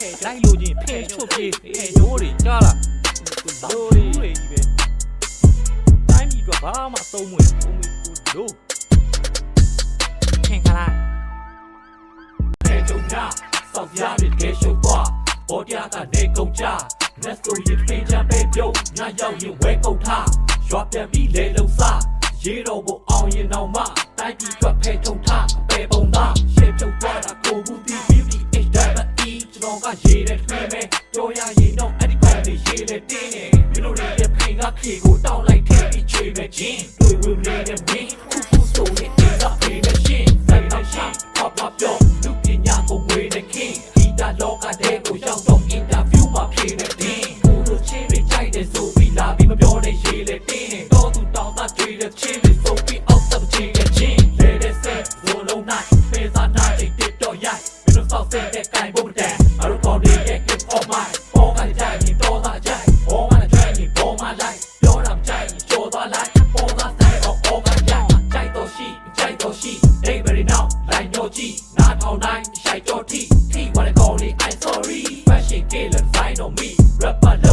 လိုက်လို့ချင်းဖင်ချွတ်ပြေးဒိုးတွေကြားလားဒိုးတွေကြီးပဲတိုင်းပြည်တော့ဘာမှသုံးမွေကိုမီကိုဒိုးခင်ခလာနေကြတာစောက်ရတဲ့ကေရှုပ်သွားဘောတရားကနေကုန်ကြ Let's go ရဖေးကြပဲပြုံးညရောက်ရင်ဝဲကုန်ထားရွာပြန်ပြီးလေလုံးစားရေတော်ကိုအောင်ရင်တော့မှတိုင်းပြည်ကဖဲထုံထားအပေပုံသားရှေ့ဖြုတ်သွားတာကိုဘူးတီ beauty HWE ကျွန်တော်ကရေတဲ့ထွေးမဲကြော်ရရင်တော့အဲ့ဒီကောင်လေးရေလေတင်းနေကျွန်တော်ရဲ့ဖိငါခေကိုတောင်းလိုက်တဲ့ပြီးချွေမဲ့ချင်းတွေ့ဝင်နေတဲ့မင်းခုခုဆိုရင်ဒီကဖေးနဲ့ရှင်စိုက်နေရှိပပပြောလူပညာကိုဝေးတဲ့ခင်ဒီတာလောကတဲ့ကိုရောက်တော့ interview မှာဖြေတဲ့တင်းကိုတို့ချင်းတွေကြိုက်တဲ့ဆိုပြီးလာပြီးမပြောတဲ့ရေလေတင်းနေတော့သူတောင်းတာတွေ့တဲ့ချင်းတွေဆိုပြီးအောက်tậpချင်းတဲ့ချင်းလေတဲ့စက်လိုလုံးနိုင်ဖေးစားနာတဲ့တစ်တော့ရိုက်မင်းတို့စောက်တဲ့ကိုင်ဖို့တဲ့အရကော်ဒီရဲ့ hip hop မိုင်းပေါ်ကကြိုက်ရင်တော့သာကြိုက်ဘောကလည်းကြိုက်ရင်ပေါ်မှာလိုက်ပြောတာမကြိုက်ရင်ကျော်သွားလိုက်ပေါ်သားဆိုင်တော့အော်ကကြိုက်ကြိုက်တော့ရှိကြိုက်တော့ရှိ every now လိုက်ညောကြည့်နားထောင်တိုင်းရှိုက်တော့ထိ wanna call it I sorry fashion killer find on me rapper